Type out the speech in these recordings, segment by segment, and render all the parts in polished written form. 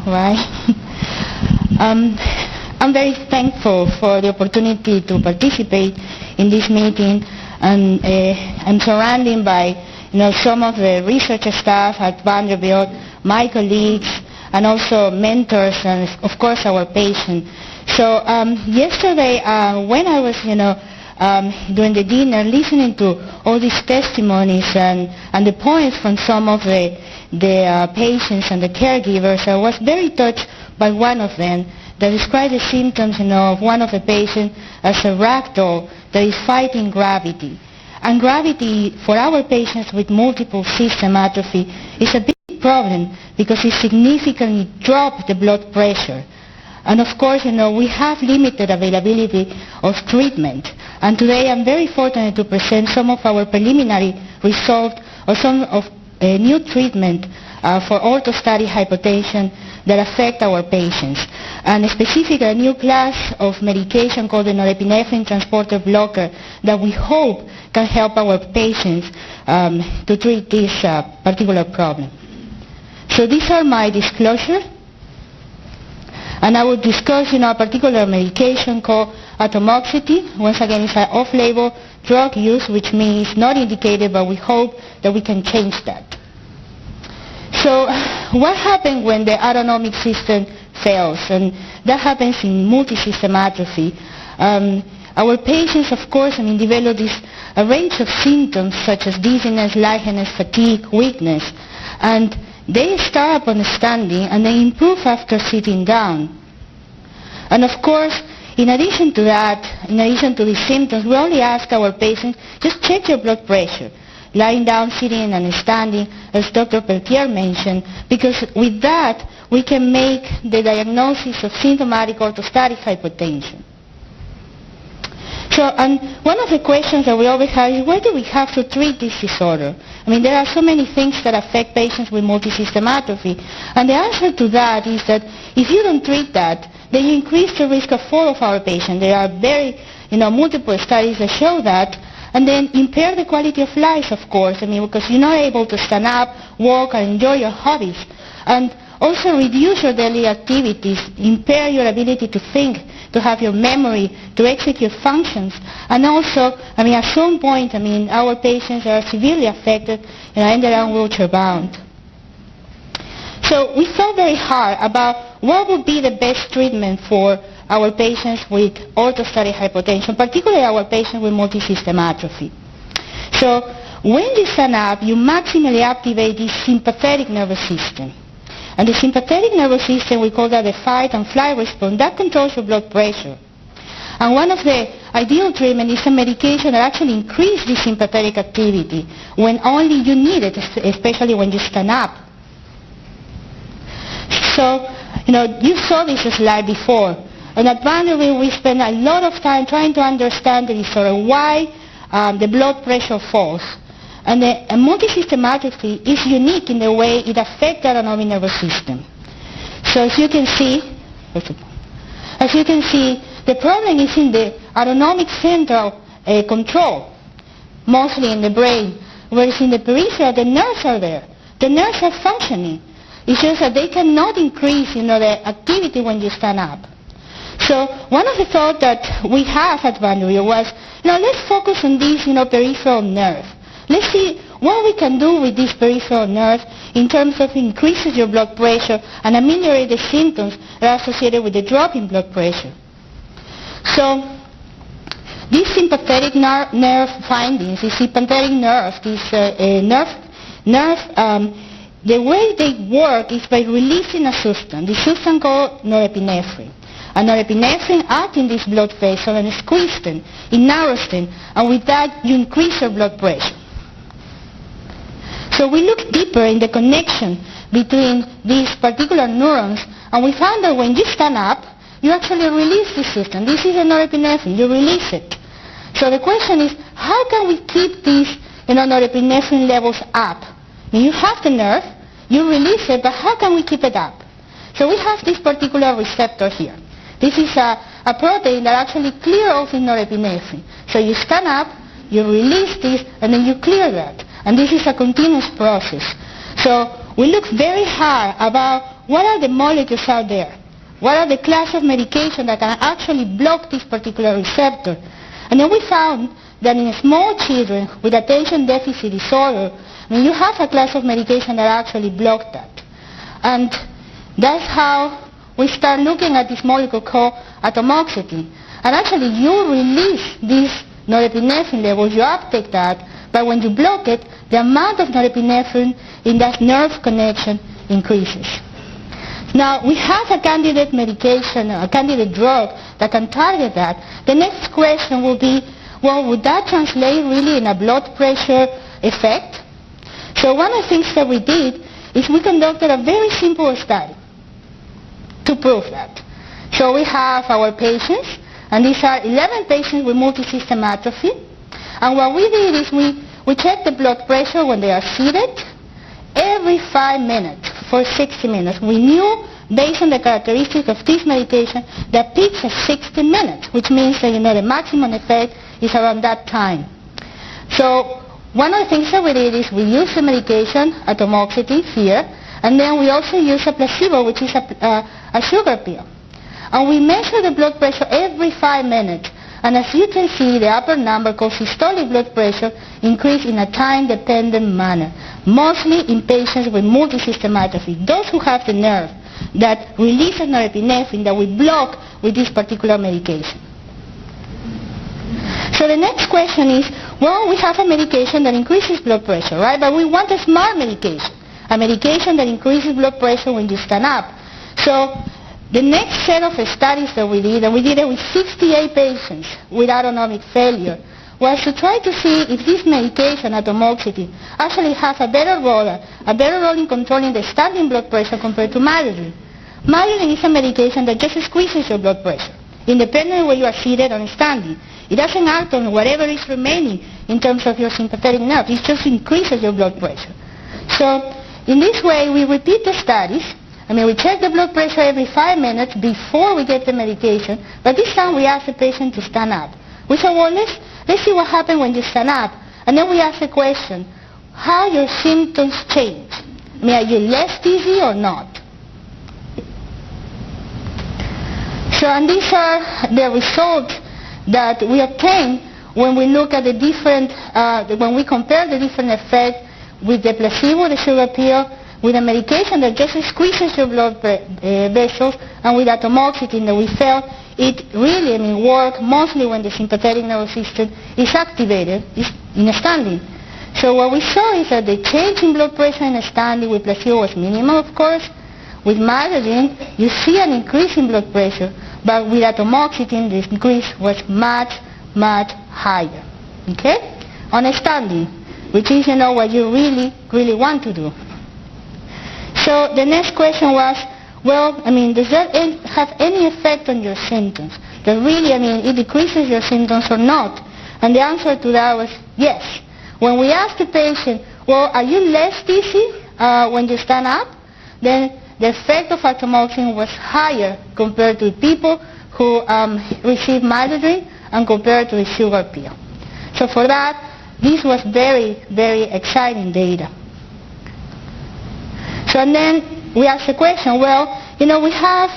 right? I'm very thankful for the opportunity to participate in this meeting, and I'm surrounded by some of the research staff at Vanderbilt, my colleagues, and also mentors, and of course our patients. So yesterday when I was during the dinner listening to all these testimonies and the points from some of the patients and the caregivers, I was very touched by one of them that described the symptoms of one of the patients as a ragdoll that is fighting gravity. And gravity for our patients with multiple system atrophy is a big problem because it significantly drops the blood pressure. And of course, we have limited availability of treatment. And today I'm very fortunate to present some of our preliminary results or some of new treatment for orthostatic hypotension that affect our patients. And specifically a new class of medication called the norepinephrine transporter blocker that we hope can help our patients to treat this particular problem. So these are my disclosures. And I will discuss a particular medication called Atomoxetine. Once again, it's an off-label drug use, which means not indicated, but we hope that we can change that. So what happens when the autonomic system fails? And that happens in multisystem atrophy. Our patients, of course, develop a range of symptoms such as dizziness, lightheadedness, fatigue, weakness. And they start upon standing and they improve after sitting down. And of course, in addition to that, in addition to these symptoms, we only ask our patients, just check your blood pressure, lying down, sitting, and standing, as Dr. Peltier mentioned, because with that, we can make the diagnosis of symptomatic orthostatic hypotension. So, and one of the questions that we always have is, why do we have to treat this disorder? There are so many things that affect patients with multisystem atrophy. And the answer to that is that if you don't treat that, then you increase the risk of fall of our patients. There are very, multiple studies that show that. And then impair the quality of life, of course, because you're not able to stand up, walk, and enjoy your hobbies. And also reduce your daily activities, impair your ability to think, to have your memory, to execute functions. And also, at some point, our patients are severely affected and they're wheelchair bound. So we thought very hard about what would be the best treatment for our patients with orthostatic hypotension, particularly our patients with multisystem atrophy. So when you stand up, you maximally activate the sympathetic nervous system. And the sympathetic nervous system, we call that the fight and flight response, that controls your blood pressure. And one of the ideal treatment is a medication that actually increases the sympathetic activity when only you need it, especially when you stand up. So, you saw this slide before. And at Vanderbilt, we spend a lot of time trying to understand the disorder, why the blood pressure falls. And the multisystem atrophy is unique in the way it affects the autonomic nervous system. So as you can see, the problem is in the autonomic central control, mostly in the brain, whereas in the periphery, the nerves are there. The nerves are functioning. It's just that they cannot increase, the activity when you stand up. So one of the thoughts that we have at Vanderbilt was, let's focus on this, peripheral nerve. Let's see what we can do with this peripheral nerve in terms of increases your blood pressure and ameliorate the symptoms that are associated with the drop in blood pressure. So these sympathetic nerve findings, these sympathetic nerves, the way they work is by releasing a substance, the substance called norepinephrine. And norepinephrine acts in this blood vessel and squeezes them, it narrows them, and with that you increase your blood pressure. So we looked deeper in the connection between these particular neurons, and we found that when you stand up, you actually release this substance. This is a norepinephrine, you release it. So the question is, how can we keep these norepinephrine levels up? You have the nerve, you release it, but how can we keep it up? So we have this particular receptor here. This is a protein that actually clears off the norepinephrine. So you stand up, you release this, and then you clear that. And this is a continuous process. So we look very hard about what are the molecules out there? What are the class of medication that can actually block this particular receptor? And then we found that in small children with attention deficit disorder, you have a class of medication that actually block that. And that's how we start looking at this molecule called atomoxetine. And actually you release these norepinephrine levels, you uptake that, but when you block it, the amount of norepinephrine in that nerve connection increases. Now, we have a candidate medication, a candidate drug that can target that. The next question will be, well, would that translate really in a blood pressure effect? So one of the things that we did is we conducted a very simple study to prove that. So we have our patients, and these are 11 patients with multisystem atrophy. And what we did is we checked the blood pressure when they are seated every 5 minutes for 60 minutes. We knew, based on the characteristics of this medication, that peaks at 60 minutes, which means that the maximum effect is around that time. So one of the things that we did is we used the medication, atomoxetine here, and then we also used a placebo, which is a sugar pill. And we measure the blood pressure every 5 minutes. And as you can see, the upper number called systolic blood pressure increased in a time-dependent manner, mostly in patients with multisystem atrophy, those who have the nerve that releases norepinephrine that we block with this particular medication. So the next question is, well, we have a medication that increases blood pressure, right? But we want a smart medication, a medication that increases blood pressure when you stand up. So the next set of studies that we did, and we did it with 68 patients with autonomic failure, was to try to see if this medication, atomoxetine, actually has a better role in controlling the standing blood pressure compared to Myodrine. Myodrine is a medication that just squeezes your blood pressure, independent of whether you are seated or standing. It doesn't act on whatever is remaining in terms of your sympathetic nerve. It just increases your blood pressure. So in this way, we repeat the studies. We check the blood pressure every 5 minutes before we get the medication, but this time we ask the patient to stand up. We say, well, let's see what happens when you stand up. And then we ask the question, how your symptoms change. Are you less dizzy or not? So, and these are the results that we obtain when we look at the different, when we compare the different effects with the placebo, the sugar pill, with a medication that just squeezes your blood vessels, and with atomoxetine that we felt it really works mostly when the sympathetic nervous system is activated in a standing. So what we saw is that the change in blood pressure in a standing with placebo was minimal, of course. With Myodrine, you see an increase in blood pressure, but with atomoxetine, the increase was much, much higher. Okay? On a standing, which is, what you really, really want to do. So the next question was, well, does that have any effect on your symptoms? That really, it decreases your symptoms or not? And the answer to that was yes. When we asked the patient, well, are you less dizzy when you stand up? Then the effect of atomoxetine was higher compared to people who received Myodrine and compared to the sugar pill. So for that, this was very, very exciting data. So and then we asked the question, well, we have,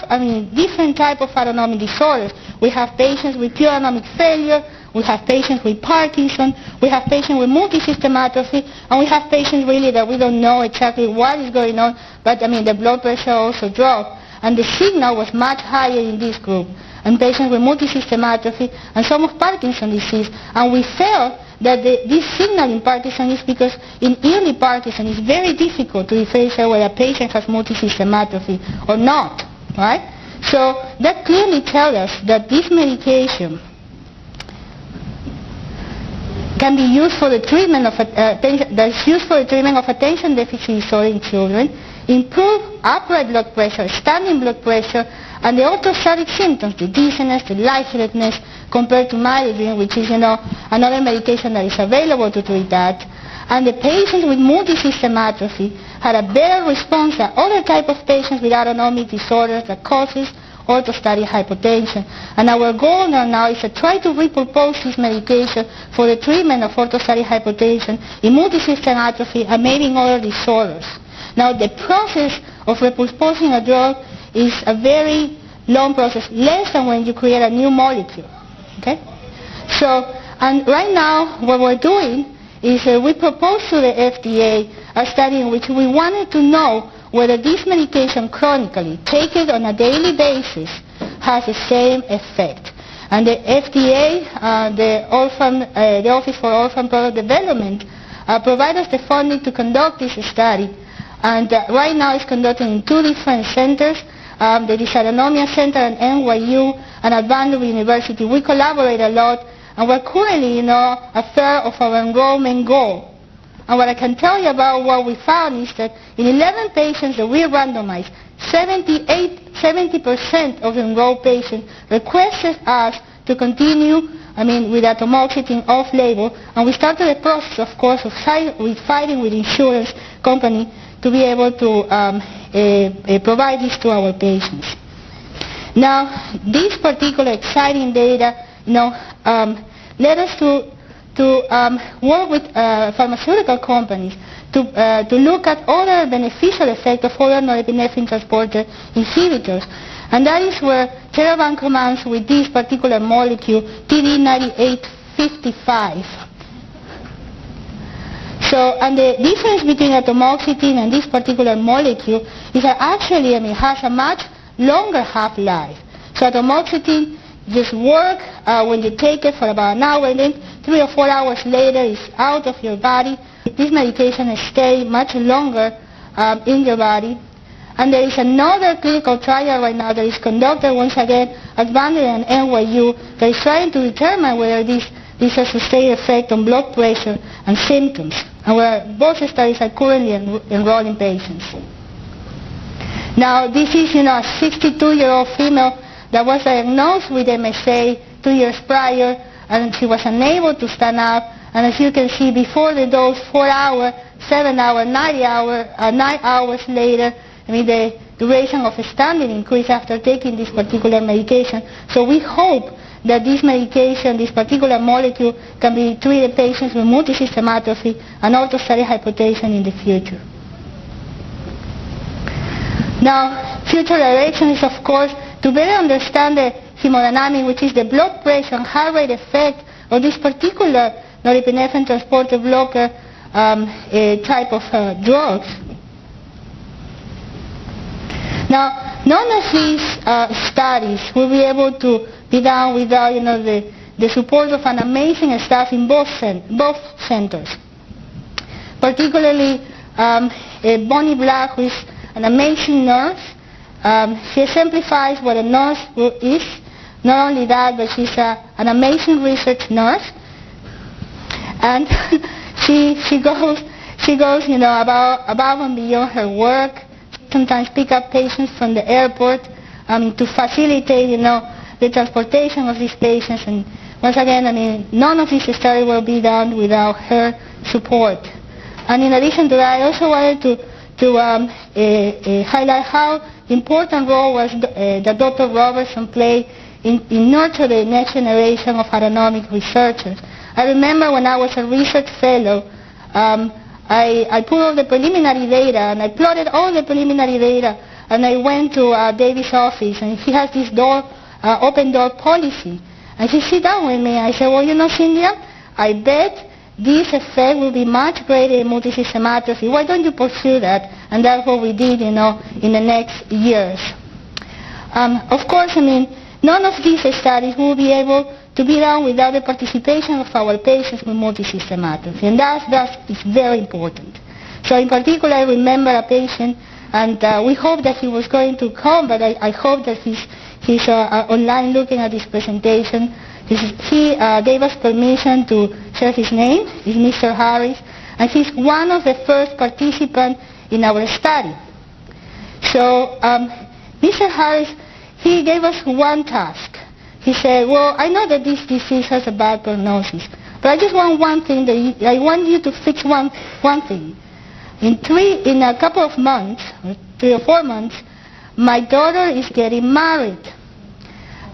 different type of autonomic disorders. We have patients with pure autonomic failure, we have patients with Parkinson, we have patients with multisystem atrophy, and we have patients really that we don't know exactly what is going on, but the blood pressure also dropped. And the signal was much higher in this group, and patients with multisystem atrophy and some of Parkinson's disease. And we felt that this signal in Parkinson's is because in early Parkinson's it's very difficult to differentiate whether a patient has multisystem atrophy or not, right? So that clearly tells us that this medication can be used for the treatment of attention deficit disorder in children, improve upright blood pressure, standing blood pressure, and the orthostatic symptoms, the dizziness, the lightheadedness, compared to Myodrine, which is, another medication that is available to treat that. And the patients with multisystem atrophy had a better response than other type of patients with autonomic disorders that causes orthostatic hypotension. And our goal now is to try to repurpose this medication for the treatment of orthostatic hypotension in multisystem atrophy and maybe in other disorders. Now, the process of repurposing a drug is a very long process, less than when you create a new molecule. Okay? So, and right now what we're doing is we proposed to the FDA a study in which we wanted to know whether this medication chronically, taken on a daily basis, has the same effect. And the FDA, the Office for Orphan Product Development, provided us the funding to conduct this study. And right now it's conducted in 2 different centers. The Dysautonomia Center at NYU and at Vanderbilt University. We collaborate a lot, and we're currently, a third of our enrollment goal. And what I can tell you about what we found is that in 11 patients that we randomized, 70% of enrolled patients requested us to continue, with atomoxetine off-label, and we started the process, of course, of fighting with insurance company to be able to provide this to our patients. Now, this particular exciting data, led us to work with pharmaceutical companies to look at other beneficial effects of other norepinephrine transporter inhibitors. And that is where Theravance comes with this particular molecule, TD9855. So, and the difference between atomoxetine and this particular molecule is that actually, has a much longer half-life. So atomoxetine just works when you take it for about an hour, and then 3 or 4 hours later it's out of your body. This medication stays much longer in your body. And there is another clinical trial right now that is conducted once again at Vanderbilt and NYU that is trying to determine whether this has a sustained effect on blood pressure and symptoms. And where both studies are currently enrolling patients. Now, this is, a 62-year-old female that was diagnosed with MSA 2 years prior, and she was unable to stand up. And as you can see, before the dose, 4 hours, 7 hours, 9 hours later, the duration of standing increased after taking this particular medication. So we hope that this medication, this particular molecule, can be treated patients with multisystem atrophy and orthostatic hypotension in the future. Now, future direction is, of course, to better understand the hemodynamic, which is the blood pressure and heart rate effect of this particular norepinephrine transporter blocker type of drugs. Now, none of these studies will be able to be done without, the support of an amazing staff in both centers. Particularly, Bonnie Black, who is an amazing nurse. She exemplifies what a nurse is. Not only that, but she's an amazing research nurse. And she goes, above and beyond her work. Sometimes pick up patients from the airport to facilitate, the transportation of these patients. And once again, none of this study will be done without her support. And in addition to that, I also wanted to highlight how important role was that Dr. Robertson played in nurturing the next generation of autonomic researchers. I remember when I was a research fellow, I put all the preliminary data, and I plotted all the preliminary data, and I went to David's office, and he has this open door policy. And he sat down with me, and I said, well, Cyndya, I bet this effect will be much greater in multisystem atrophy. Why don't you pursue that? And that's what we did, in the next years. Of course, none of these studies will be able to be done without the participation of our patients with multisystem atrophy, and that is very important. So in particular, I remember a patient, and we hope that he was going to come, but I hope that he's online looking at this presentation. He gave us permission to share his name. He's Mr. Harris, and he's one of the first participants in our study. So Mr. Harris, he gave us one task. He said, well, I know that this disease has a bad prognosis, but I just want one thing, I want you to fix one thing. In a couple of months, 3 or 4 months, my daughter is getting married.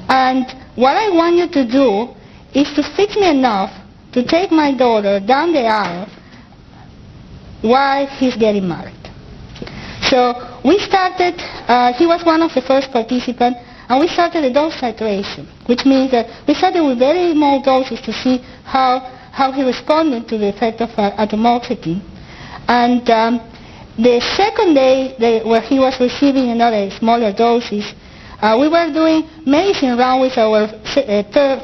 And what I want you to do is to fix me enough to take my daughter down the aisle while he's getting married. So we started, he was one of the first participants, and we started a dose titration, which means that we started with very small doses to see how he responded to the effect of atomoxetine. And the second day where he was receiving another smaller doses, we were doing medicine round with our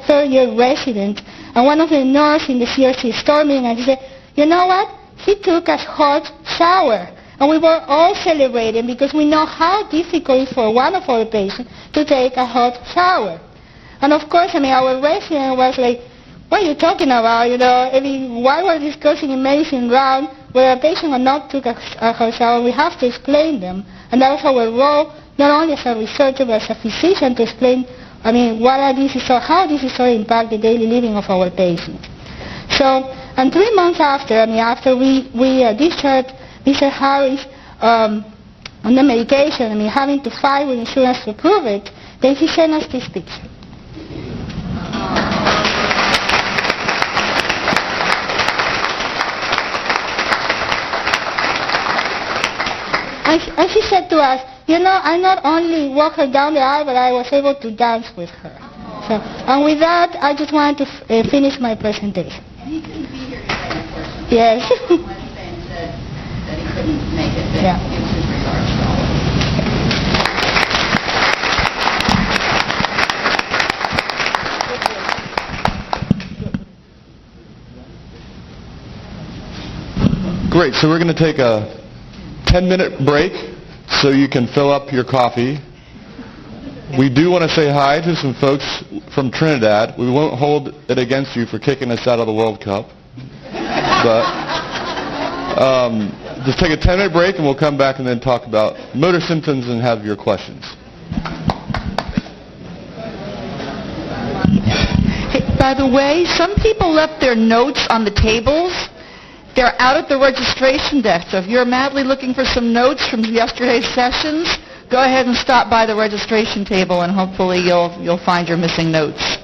third-year resident, and one of the nurses in the CRC stormed in and he said, you know what? He took a hot shower. And we were all celebrating because we know how difficult it is for one of our patients to take a hot shower. And of course, our resident was like, what are you talking about? Why we're discussing in medicine round where a patient had not took a hot shower? We have to explain them. And that was our role, not only as a researcher, but as a physician to explain, what are these, how this is going to impact the daily living of our patients. So, and 3 months after, we discharged Mr. Harris on the medication, having to fight with insurance to approve it, then he sent us this picture. And she said to us, I not only walked her down the aisle, but I was able to dance with her. So, and with that, I just wanted to finish my presentation. And he couldn't be here today, unfortunately. Yes. Wednesday and said that he couldn't make it. Yeah. Gives his regards to all of you. Great, so we're going to take a 10-minute break so you can fill up your coffee. We do want to say hi to some folks from Trinidad. We won't hold it against you for kicking us out of the World Cup. But just take a 10-minute break and we'll come back and then talk about motor symptoms and have your questions. Hey, by the way, some people left their notes on the tables. They're out at the registration desk. So if you're madly looking for some notes from yesterday's sessions, go ahead and stop by the registration table and hopefully you'll find your missing notes.